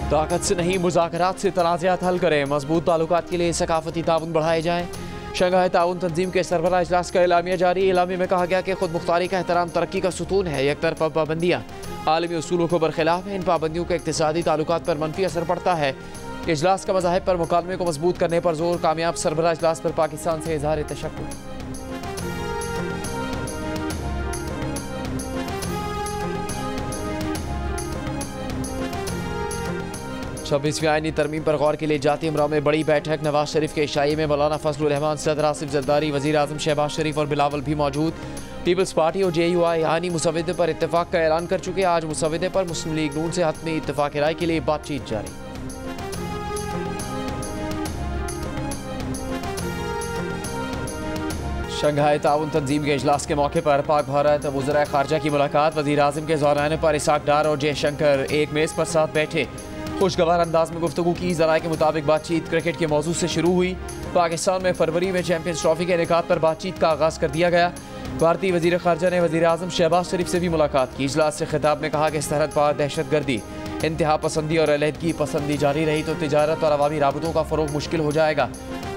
ताकत से नहीं, मुज़ाकरात से तनाज़ात हल करें। मजबूत ताल्लुकात के लिए सकाफती ताउन बढ़ाए जाएँ। शंघाई ताउन तंजीम के सरबराह इजलास का एलामिया जारी। एलामिया में कहा गया कि खुद मुख्तारी का एहतराम तरक्की का सुतून है। एक तरफा पाबंदियाँ आलमी उसूलों को बरखिलाफ है। इन पाबंदियों का इक़्तिसादी ताल्लुकात पर मनफी असर पड़ता है। इजलास का मज़ाहिब पर मुकालमे को मजबूत करने पर जोर। कामयाब सरबराह इजलास पर पाकिस्तान से इज़हार तशक्कुर। 26वीं आईनी तरमीम पर गौर के लिए जाती उमरा में बड़ी बैठक। नवाज शरीफ के इशाए में मौलाना फजलुर रहमान, सदर आसिफ जरदारी, वज़ीर आज़म शहबाज शरीफ और बिलावल भी मौजूद। पीपल्स पार्टी और JUI आईनी मुसवदे पर इत्तेफाक का ऐलान कर चुके। आज मुसवदे पर मुस्लिम लीग नून से हतमी इत्तेफाक राय के लिए बातचीत जारी। शंघाई ताउन तंजीम के इजलास के मौके पर पाक भारत वज़ीर ख़ारजा की मुलाकात। वज़ीर आज़म के ज़ौरान पर इसाक डार और जयशंकर एक मेज़ पर साथ बैठे। खुशगवार अंदाज में गुफ्तगू की। ज़राए के मुताबिक बातचीत क्रिकेट के मौजू से शुरू हुई। पाकिस्तान में फरवरी में चैंपियंस ट्रॉफी के इनेकाद पर बातचीत का आगाज़ कर दिया गया। भारतीय वज़ीर ख़ारजा ने वज़ीर आज़म शहबाज शरीफ से भी मुलाकात की। इजलास से खिताब में कहा कि सरहद पार दहशतगर्दी, इंतहा पसंदी और अलहदगी पसंदी जारी रही तो तिजारत और अवामी राबतों का फ़रोग़ मुश्किल हो जाएगा।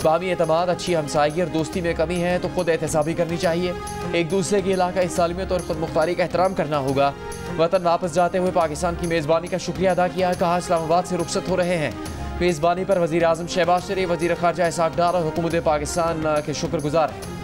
बामी एतमाद, अच्छी हमसायगी और दोस्ती में कमी है तो खुद एहतसाबी करनी चाहिए। एक दूसरे की इलाक़ाई सालमियत और ख़ुद मुख्तारी का एहतराम करना होगा। वतन वापस जाते हुए पाकिस्तान की मेज़बानी का शुक्रिया अदा किया। कहा इस्लामाबाद से रुखसत हो रहे हैं। मेज़बानी पर वज़ीर आज़म शहबाज शरीफ, वज़ीर ख़ारजा इसाक डार और हुकूमत पाकिस्तान के शुक्रगुजार हैं।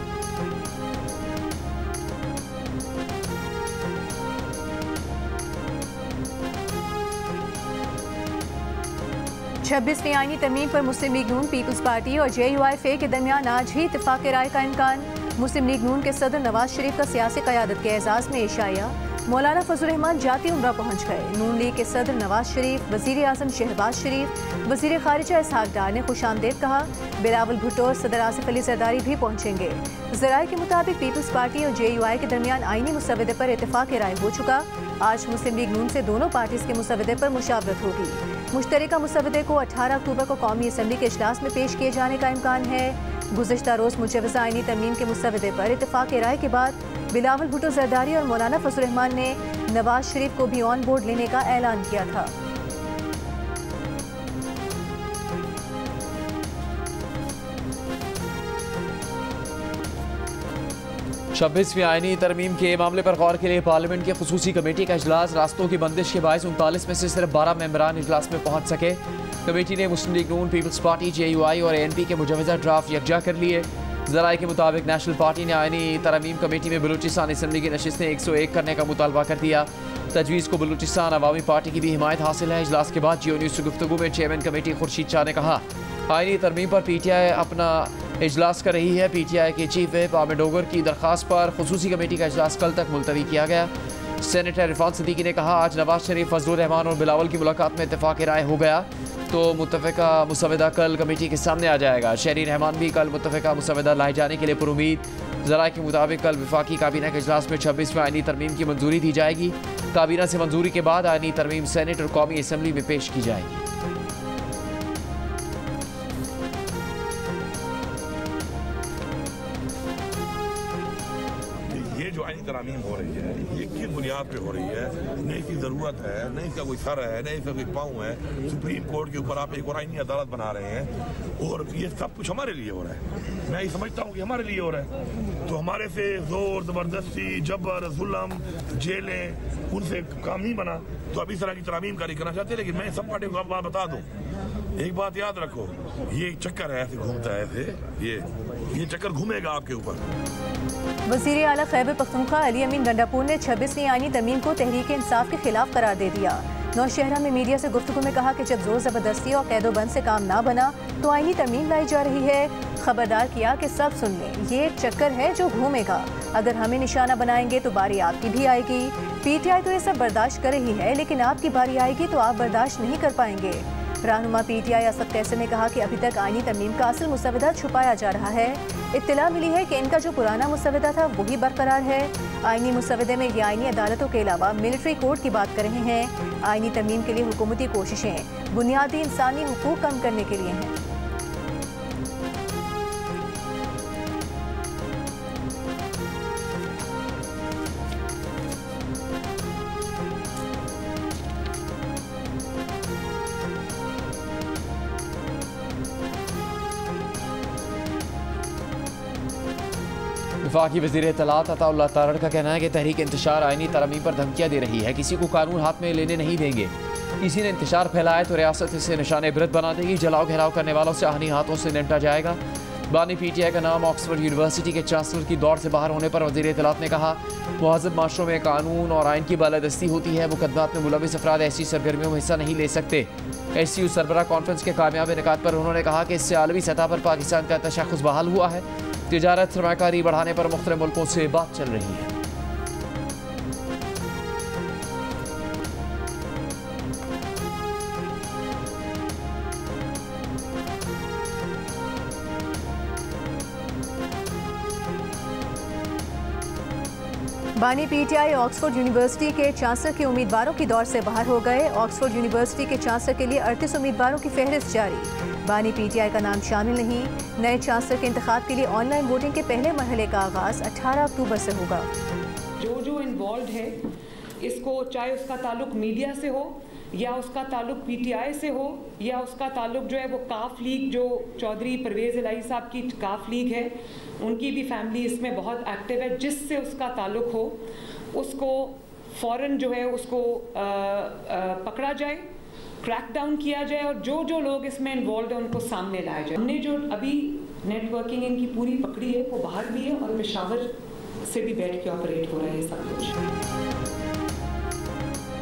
26वीं आईनी तरमीम पर मुस्लिम लीग नून, पीपल्स पार्टी और JUI के दरमियान आज ही इत्तेफाक राय का इम्कान। मुस्लिम लीग नून के सदर नवाज शरीफ का सियासी क़यादत के एजाज़ में इशाया। मौलाना फजलुर रहमान जाती उम्रा पहुँच गए। नून लीग के सदर नवाज शरीफ, वज़ीर आज़म शहबाज शरीफ, वज़ीर ख़ारिजा इसाक डार ने खुशामदीद कहा। बिलावल भुट्टो और सदर आसिफ अली जरदारी भी पहुँचेंगे। ज़राए के मुताबिक पीपल्स पार्टी और JUI के दरमियान आईनी मुसवदे पर इत्तेफाक राय हो चुका। आज मुस्लिम लीग नून से दोनों पार्टीज़ के मुसवदे पर मुशावरत होगी। मुश्तरका मुसवदे को 18 अक्टूबर को कौमी असम्बली के इजलास में पेश किए जाने का इम्कान है। गुज़िश्ता रोज़ मुजव्वज़ा आईनी तरमीम के मुसवदे पर इत्तेफाक राय के बाद बिलावल भुट्टो जरदारी और मौलाना फजलुर रहमान ने नवाज शरीफ को भी ऑन बोर्ड लेने का ऐलान किया था। 26वीं आईनी तरमीम के मामले पर गौर के लिए पार्लियामेंट की खुसूसी कमेटी का इजलास। रास्तों की बंदिश के बायस 39 में से सिर्फ 12 मेंबरान इजलास में पहुंच सके। कमेटी ने मुस्लिम लीग नून, पीपल्स पार्टी, JUI और ANP के मुजवज़ा ड्राफ्ट यकजा कर लिए। ज़राए के मुताबिक नेशनल पार्टी ने आईनी तरमीम कमेटी में बलूचिस्तान असम्बली की नशिस्तें 101 करने का मुतालबा कर दिया। तजवीज़ को बलूचिस्तान अवामी पार्टी की भी हिमायत हासिल है। इजलास के बाद जियो न्यूज़ से गुफ्तगू में चेयरमैन कमेटी खुर्शीद शाह ने कहा, आईनी तरमीम पर PTI अपना इजलास कर रही है। PTI के चीफ व्हिप आमिर डोगर की दरख्वास्त पर खुसूसी कमेटी का इजलास कल तक मुलतवी किया गया। सेनेटर इरफान सिद्दीकी ने कहा, आज नवाज शरीफ, फजलुर रहमान और बिलावल की मुलाकात में इत्तेफाक राय हो गया तो मुत्तफ़िका मुसवदा कल कमेटी के सामने आ जाएगा। शहरी रहमान भी कल मुत्तफ़िका मुसवदा लाए जाने के लिए पुरुमीद। ज़राए के मुताबिक कल वफाकी काबीना के इजलास में 26वीं आईनी तरमीम की मंजूरी दी जाएगी। काबीना से मंजूरी के बाद आईनी तरमीम सेनेट और कौमी असम्बली में पेश की जाएगी। तरामीम हो रही है, ये किस बुनियाद पे हो रही है? न इसकी ज़रूरत है, न इसका कोई सर है, न इसका कोई पाँव है। सुप्रीम कोर्ट के ऊपर आप एक और आईनी अदालत बना रहे हैं और ये सब कुछ हमारे लिए हो रहा है। मैं ये समझता हूँ कि हमारे लिए हो रहा है, तो हमारे से जोर ज़बरदस्ती, जबर, जुल्म, जेलें, उनसे काम नहीं बना। तो अब इस तरह की तरामीम कारी करना चाहते हैं। लेकिन मैं सब पार्टियों को आप बात बता दूँ, एक बात याद रखो, ये चक्कर है, ऐसे घूमता है, ऐसे ये चक्कर घूमेगा आपके ऊपर। वज़ीर आला खैबर पख्तूनख्वा अली अमीन गंडापुर ने 26वीं आईनी तरमीम को तहरीक इंसाफ के खिलाफ करार दे दिया। नौशहरा में मीडिया से गुफ्तगू में कहा कि जब जोर ज़बरदस्ती और कैदोबंद से काम ना बना तो आईनी तरमीम लाई जा रही है। खबरदार किया कि सब सुन लें, ये एक चक्कर है जो घूमेगा। अगर हमें निशाना बनाएंगे तो बारी आपकी भी आएगी। PTI तो ये सब बर्दाश्त कर रही है, लेकिन आपकी बारी आएगी तो आप बर्दाश्त नहीं कर पाएंगे। रहनुमा PTI असद कैसर ने कहा कि अभी तक आईनी तरमीम का असल मुसवदा छुपाया जा रहा है। इत्तला मिली है कि इनका जो पुराना मुसवदा था वही बरकरार है। आईनी मुसवदे में ये आईनी अदालतों के अलावा मिलिट्री कोर्ट की बात कर रहे हैं। आईनी तरमीम के लिए हुकूमती कोशिशें बुनियादी इंसानी हुकूक कम करने के लिए हैं। वफाकी वज़ीर इत्तलात अताउल्लाह तारड़ का कहना है कि तहरीक इंतशार आईनी तरमीम पर धमकियाँ दे रही है। किसी को कानून हाथ में लेने नहीं देंगे। किसी ने इंतशार फैलाया तो रियासत इसे निशान इबरत बना देगी। जलाओ घेराव करने वालों से आहनी हाथों से निपटा जाएगा। बानी PTI का नाम ऑक्सफोर्ड यूनिवर्सिटी के चांसलर की दौड़ से बाहर होने पर वज़ीर इत्तलात ने कहा, मुहज़्ज़ब माशरों में कानून और आइन की बालादस्ती होती है। मुकदमात में मुलविस अफराद ऐसी सरगर्मियों में हिस्सा नहीं ले सकते। SCU सरबराह कॉन्फ्रेंस के कामयाब इनेकाद पर उन्होंने कहा कि इससे आलमी सतह पर पाकिस्तान का तशख़्ख़ुस बहाल हुआ है। तिजारत सरमाकारी बढ़ाने पर मुख्तलिफ मुल्कों से बात चल रही है। बानी PTI ऑक्सफोर्ड यूनिवर्सिटी के चांसलर के उम्मीदवारों की दौड़ से बाहर हो गए। ऑक्सफोर्ड यूनिवर्सिटी के चांसलर के लिए 38 उम्मीदवारों की फहरिस्त जारी। बानी PTI का नाम शामिल नहीं। नए चांसलर के इंतखाब के लिए ऑनलाइन वोटिंग के पहले मरहले का आगाज 18 अक्टूबर से होगा। जो इन्वॉल्व है, इसको चाहे उसका ताल्लुक मीडिया से हो या उसका ताल्लुक PTI से हो या उसका ताल्लुक जो है वो काफ लीग, जो चौधरी परवेज़ इलाही साहब की काफ लीग है, उनकी भी फैमिली इसमें बहुत एक्टिव है। जिससे उसका ताल्लुक हो उसको फ़ौरन जो है उसको पकड़ा जाए, क्रैक डाउन किया जाए और जो लोग इसमें इन्वॉल्व है उनको सामने लाया जाए। हमने जो अभी नेटवर्किंग इनकी पूरी पकड़ी है वो बाहर भी है और पेशावर से भी बैठ के ऑपरेट हो रहा है सब कुछ।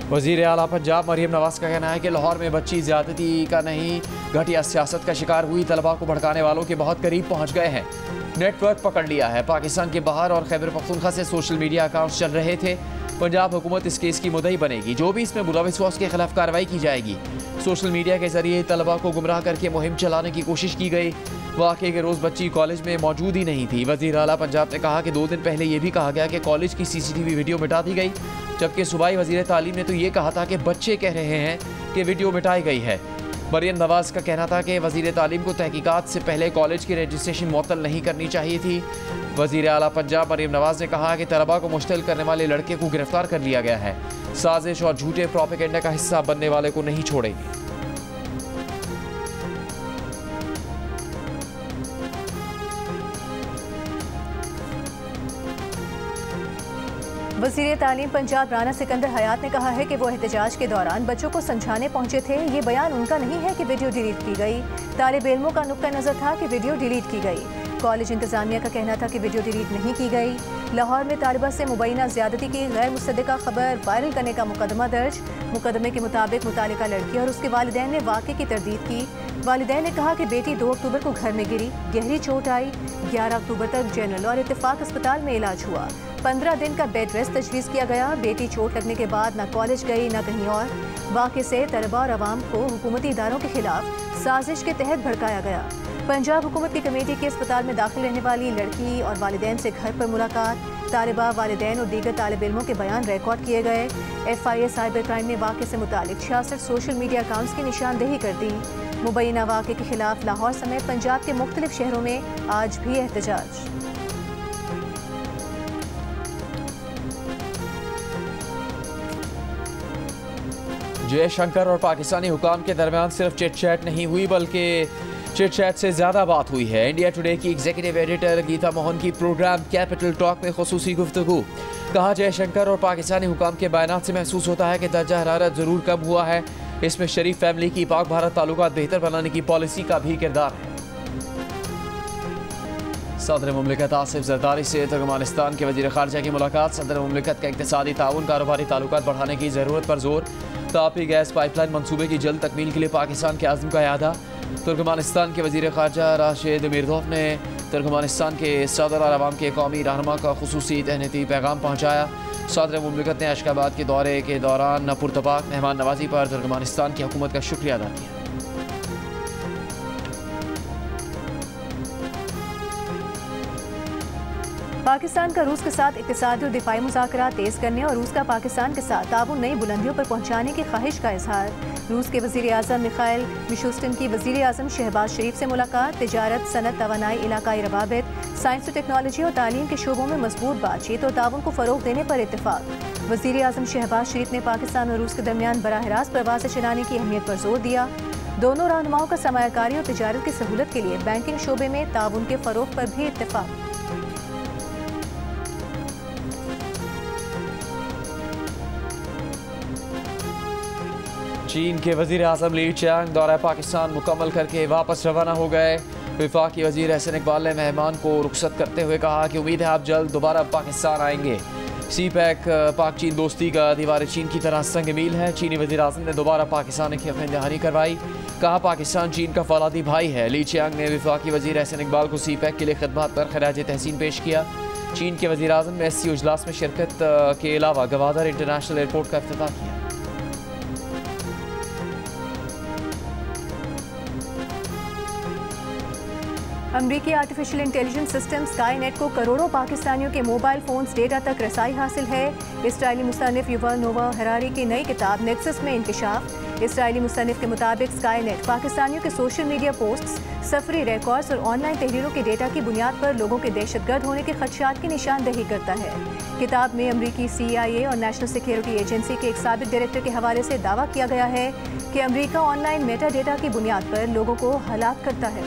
वज़ीर आला पंजाब मरीम नवाज का कहना है कि लाहौर में बच्ची ज़्यादती का नहीं, घटिया सियासत का शिकार हुई तलबा को भड़काने वालों के बहुत करीब पहुँच गए हैं। नेटवर्क पकड़ लिया है। पाकिस्तान के बाहर और खैबर पख्तूनख्वा से सोशल मीडिया अकाउंट्स चल रहे थे। पंजाब हुकूमत इस केस की मुद्दई बनेगी। जो भी इसमें मुलविस हुआ उसके खिलाफ कार्रवाई की जाएगी। सोशल मीडिया के जरिए तलबा को गुमराह करके मुहिम चलाने की कोशिश की गई। वाक़े के रोज़ बच्ची कॉलेज में मौजूद ही नहीं थी। वज़ीर आला पंजाब ने कहा कि 2 दिन पहले ये भी कहा गया कि कॉलेज की CCTV वीडियो मिटा दी गई, जबकि सूबाई वज़ीर तालीम ने तो ये कहा था कि बच्चे कह रहे हैं कि वीडियो मिटाई गई है। मरीम नवाज का कहना था कि वज़ीर तालीम को तहकीकात से पहले कॉलेज की रजिस्ट्रेशन मुअत्तल नहीं करनी चाहिए थी। वज़ीर आला पंजाब मरीम नवाज ने कहा कि तलबा को मुश्तिल करने वाले लड़के को गिरफ्तार कर लिया गया है। साजिश और झूठे प्रोपेगेंडा का हिस्सा बनने वाले को नहीं छोड़ेंगे। वज़ीर तालीम पंजाब राना सिकंदर हयात ने कहा है कि वो एहतजाज के दौरान बच्चों को समझाने पहुंचे थे। ये बयान उनका नहीं है कि वीडियो डिलीट की गई। तालिब इल्मों का नुक्ता नज़र था कि वीडियो डिलीट की गई। कॉलेज इंतज़ामिया का कहना था कि वीडियो डिलीट नहीं की गई। लाहौर में तालिबा से मुबैना ज़्यादती की गैर मुसद्दिका खबर वायरल करने का मुकदमा दर्ज। मुकदमे के मुताबिक मुतालिका लड़की और उसके वालिदैन ने वाक़े की तरदीद की। वालिदैन ने कहा कि बेटी 2 अक्टूबर को घर में गिरी, गहरी चोट आई। 11 अक्टूबर तक जनरल और इत्तेफाक अस्पताल में इलाज हुआ। 15 दिन का बेड रेस्ट तजवीज़ किया गया। बेटी चोट लगने के बाद न कॉलेज गई न कहीं और। वाक़े से तलबा और अवाम को हुकूमती इदारों के खिलाफ साजिश के तहत भड़काया गया। पंजाब हुकूमत की कमेटी के अस्पताल में दाखिल रहने वाली लड़की और वालिदैन से घर पर मुलाकात। तालिबा, वालिदैन और दीगर तालिब इल्मों के बयान रिकॉर्ड किए गए। FIA साइबर क्राइम ने वाक़े से मुतालिक 66 सोशल मीडिया अकाउंट्स की निशानदेही कर दी। मुबैना वाक़े के खिलाफ लाहौर समेत पंजाब के मुख्तलिफ शहरों में आज भी एहतजाज। जयशंकर और पाकिस्तानी हुकाम के दरमियान सिर्फ चिट चैट नहीं हुई बल्कि चिट चैट से ज़्यादा बात हुई है। इंडिया टुडे की एग्जीक्यूटिव एडिटर गीता मोहन की प्रोग्राम कैपिटल टॉक में खुसूसी गुफ्तगू। कहा, जयशंकर और पाकिस्तानी हुकाम के बयानात से महसूस होता है कि दर्जा हरारत ज़रूर कम हुआ है। इसमें शरीफ फैमिली की पाक भारत ताल्लुकात बेहतर बनाने की पॉलिसी का भी किरदार है। सदर मुमलिकत आसिफ जरदारी से तुर्कमानिस्तान के वज़ीर ख़ारजा की मुलाकात। सदर मुमलिकत का इक़्तिसादी ताउन, कारोबारी ताल्लुकात बढ़ाने की ज़रूरत पर जोर। तापी गैस पाइपलाइन मंसूबे की जल्द तकमील के लिए पाकिस्तान के आज़म का यादा। तुर्कमानिस्तान के वज़ीर ख़ारजा राशिद मिर्ज़ोफ ने तुर्कमानिस्तान के सदर और अवाम के कौमी रहनुमा का खुसूसी तहनीती पैगाम पहुँचाया। सदर मुमलिकत ने अशकाबाद के दौरे के दौरान पुरतपाक मेहमान नवाजी पर तुर्कमानिस्तान की हुकूमत का शुक्रिया अदा किया। पाकिस्तान का रूस के साथ इक़्तिसादी और दिफाई मुज़ाकरात तेज़ करने और रूस का पाकिस्तान के साथ ताउन नई बुलंदियों पर पहुँचाने की ख्वाहिश का इजहार। रूस के वज़ीर आज़म मिखाइल मिशूस्टिन की वज़ीर आज़म शहबाज शरीफ से मुलाकात। तिजारत, सनत, तवानाई, इलाकाई रवाबित, साइंस और टेक्नोलॉजी और तालीम के शोबों में मजबूत बातचीत और ताउन को फ़रोग़ देने पर इत्तेफाक। वज़ीर आज़म शहबाज शरीफ ने पाकिस्तान और रूस के दरमियान बराह रास्त प्रवास चलाने की अहमियत पर जोर दिया। दोनों रहनुमाओं का सरमायाकारी और तिजारत की सहूलत के लिए बैंकिंग शोबे में ताउन के फ़रोग़ पर भी इत्तेफाक। चीन के वज़ीर आज़म ली चियांग दौरा पाकिस्तान मुकम्मल करके वापस रवाना हो गए। वफाकी वज़ीर एहसन इकबाल ने मेहमान को रुखसत करते हुए कहा कि उम्मीद है आप जल्द दोबारा पाकिस्तान आएंगे। CPEC पाक चीन दोस्ती का दीवार चीन की तरह संग मील है। चीनी वज़ीर आज़म ने दोबारा पाकिस्तान की खिदमत दहानी करवाई। कहा पाकिस्तान चीन का फौलादी भाई है। ली चियांग ने वफाकी वज़ीर एहसन इकबाल को CPEC के लिए खिदमत पर खराज तहसीन पेश किया। चीन के वज़ीर आज़म ने SCO इजलास में शिरकत के अलावा गवादर इंटरनेशनल एयरपोर्ट का इफ्तिताह किया। अमरीकी artificial intelligence system sky net को करोड़ों पाकिस्तानियों के मोबाइल फोन्स डेटा तक रसाई हासिल है। इसराइली मुसन्निफ युवल नोवा हरारी की नई किताब नेक्सस में इंकशाफ। इसराइली मुसन्निफ के मुताबिक स्काई नेट पाकिस्तानियों के सोशल मीडिया पोस्ट्स, सफरी रिकॉर्ड्स और ऑनलाइन तहरीरों के डेटा की बुनियाद पर लोगों के दहशतगर्द होने के खदशात की निशानदही करता है। किताब में अमरीकी CIA और नेशनल सिक्योरिटी एजेंसी के एक साबिक डायरेक्टर के हवाले से दावा किया गया है कि अमरीका ऑनलाइन मेटा डेटा की बुनियाद पर लोगों को हलाक करता है।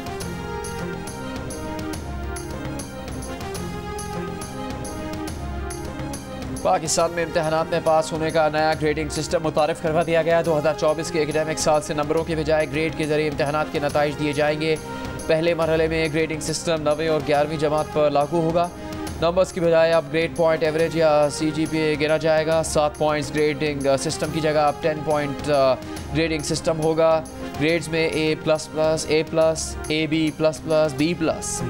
पाकिस्तान में इम्तहानात में पास होने का नया ग्रेडिंग सिस्टम मुतारिफ करवा दिया गया। 2024 के एकेडमिक साल से नंबरों के बजाय ग्रेड के जरिए इम्तहानात के नताइज दिए जाएंगे। पहले मरहले में ग्रेडिंग सिस्टम 9वीं और 11वीं जमात पर लागू होगा। नंबर्स की बजाय अब ग्रेड पॉइंट एवरेज या CGPA गिना जाएगा। 7 पॉइंट्स ग्रेडिंग सिस्टम की जगह अब 10 पॉइंट ग्रेडिंग सिस्टम होगा। ग्रेड्स में A++, A+, AB++, B+,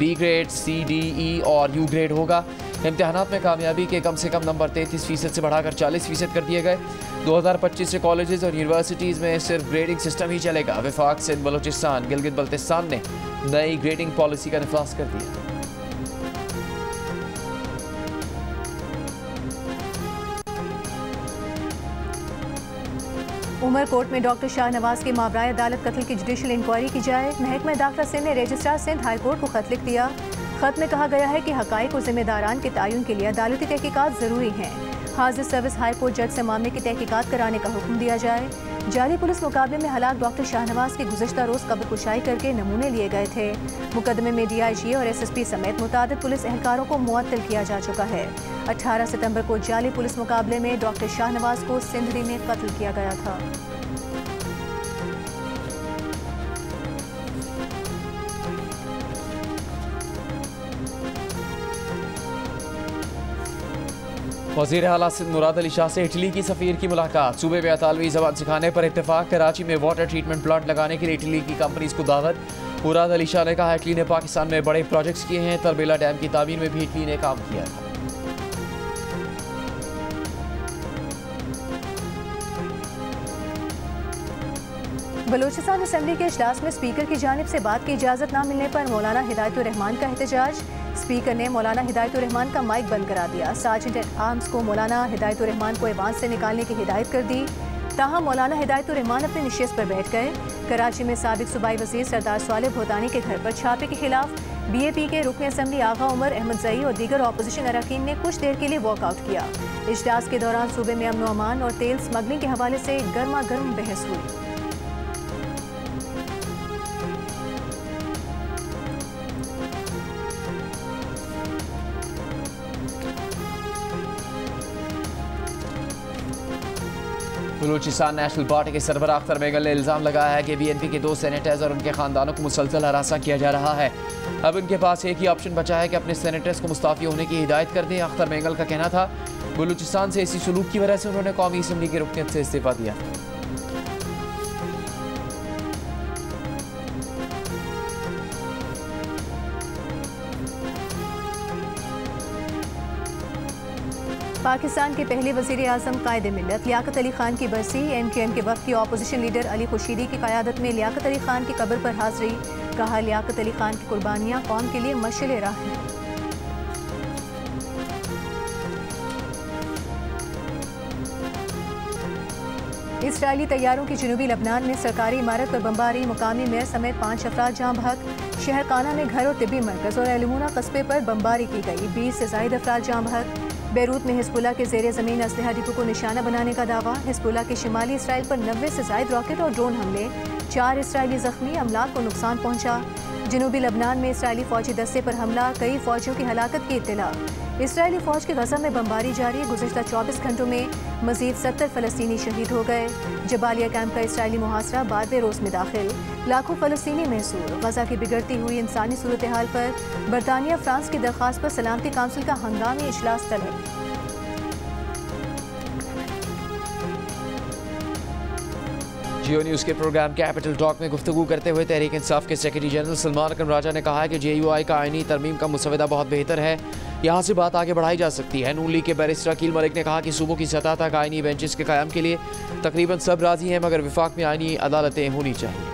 B grade, C, D, E और U ग्रेड होगा। इम्तहानात में कामयाबी के कम से कम नंबर 33% से बढ़ाकर 40% कर दिए गए। 2025 से कॉलेजेस और यूनिवर्सिटीज़ में सिर्फ ग्रेडिंग सिस्टम ही चलेगा। वफाक, सिंध, बलूचिस्तान, गिलगित बल्तिस्तान ने नई ग्रेडिंग पॉलिसी का निफाज कर दिया। उमरकोट में डॉक्टर शाहनवाज के मावराए अदालत कत्ल की जुडिशल इंक्वायरी की जाए। महकमा दाखिला सिंध ने रजिस्ट्रार सिंध हाई कोर्ट को खत लिख दिया। खत में कहा गया है कि हकाइक और जिम्मेदारान के तयन के लिए अदालती तहकीकात ज़रूरी हैं। हाजिर सर्विस हाई कोर्ट जज से मामले की तहकीकात कराने का हुक्म दिया जाए। जाली पुलिस मुकाबले में हलाक डॉक्टर शाहनवाज की गुज़श्ता रोज़ कब्र कुशाई करके नमूने लिए गए थे। मुकदमे में DIG और SSP समेत मुतादिद पुलिस एहलकारों को मुअत्तल किया जा चुका है। 18 सितंबर को जाली पुलिस मुकाबले में डॉक्टर शाहनवाज को सिंधरी में कत्ल किया गया था। वज़ीर आला सिंध मुराद अली शाह से इटली की सफ़ीर की मुलाकात। सूबे में इतालवी ज़बान सिखाने पर इत्तेफाक। कराची में वाटर ट्रीटमेंट प्लांट लगाने के लिए इटली की कंपनीज को दावत। मुराद अली शाह ने कहा इटली ने पाकिस्तान में बड़े प्रोजेक्ट्स किए हैं। तरबेला डैम की तामीर में भी इटली ने काम किया था। बलूचिस्तान असम्बली के इजलास में स्पीकर की जानिब से बात की इजाज़त न मिलने पर मौलाना हिदायतुर रहमान का एहतजाज। स्पीकर ने मौलाना हिदायतुर रहमान का माइक बंद करा दिया। सार्जेंट एट आर्म्स को मौलाना हिदायतुर रहमान को ऐवान से निकालने की हिदायत कर दी। ताहम मौलाना हिदायतुर रहमान अपने निशिस्त पर बैठ गए। कराची में साबिक सूबाई वज़ीर सरदार सालेह भोतानी के घर पर छापे के खिलाफ BAP के रुकन असम्बली आगा उमर अहमद जई और दीगर अपोजिशन अरकान ने कुछ देर के लिए वॉकआउट किया। इजलास के दौरान सूबे में अमन व अमान और तेल स्मगलिंग के हवाले से गर्मा गर्म बहस हुई। बलूचिस्तान नेशनल पार्टी के सरबराह अख्तर मेगल ने इल्ज़ाम लगाया है कि BNP के 2 सेनेटर्स और उनके खानदानों को मुसलसल हरासा किया जा रहा है। अब उनके पास एक ही ऑप्शन बचा है कि अपने सेनेटर्स को मुस्ताफ़ी होने की हिदायत कर दें। अख्तर मेगल का कहना था बलूचिस्तान से इसी सलूक की वजह से उन्होंने कौमी असम्बली की रुकनियत से इस्तीफा दिया। पाकिस्तान के पहले वज़ीर आज़म कायदे मिल्लत लियाकत अली खान की बरसी। MQM के वक्त की अपोजिशन लीडर अली खुर्शीदी की क़यादत में लियाकत अली खान की कब्र पर हाज़री। कहा लियाकत अली खान की कुर्बानियाँ कौम के लिए मशाल राह हैं। इसराइली तैयारों की जनूबी लबनान में सरकारी इमारत पर बमबारी। मुकामी मेयर समेत 5 अफराद जाँ बहक। शहर काना में घर और तिब्बी मरकज़ और एलमूना कस्बे पर बमबारी की गई। 20 से ज़ायद अफराद जाँ बहक। बेरूत में हिजबुल्लाह के ज़ेरे ज़मीन असलहा डिपो को निशाना बनाने का दावा। हिजबुल्लाह के शिमाली इसराइल पर 90 से ज़ायद रॉकेट और ड्रोन हमले। 4 इसराइली ज़ख्मी, अमलाक को नुकसान पहुंचा। जनूबी लबनान में इसराइली फ़ौजी दस्ते पर हमला, कई फ़ौजियों की हलाकत की इत्तला। इसराइली फौज की गजा में बमबारी जारी। गुज़िश्ता 24 घंटों में मजीद 70 फ़लस्तीनी शहीद हो गए। जबालिया कैंप का इसराइली मुहासरा 12वें रोज़ में दाखिल। लाखों फ़लस्तीनी महसूर। गजा की बिगड़ती हुई इंसानी सूरत हाल पर बरतानिया फ्रांस की दरख्वास्त पर सलामती काउंसिल का हंगामी इजलास तलब। जियो न्यूज़ के प्रोग्राम कैपिटल टॉक में गुफ्तगू करते हुए तहरीक इंसाफ के सेक्रेटरी जनरल सलमान अकरम राजा ने कहा है कि JUI का आईनी तरमीम का मुसवदा बहुत बेहतर है, यहाँ से बात आगे बढ़ाई जा सकती है। नून लीग के बैरिस्टर अकील मलिक ने कहा कि सूबों की सतह तक आईनी बेंचेस के क़याम के लिए तकरीबन सब राजी हैं, मगर विफाक में आईनी अदालतें होनी चाहिए।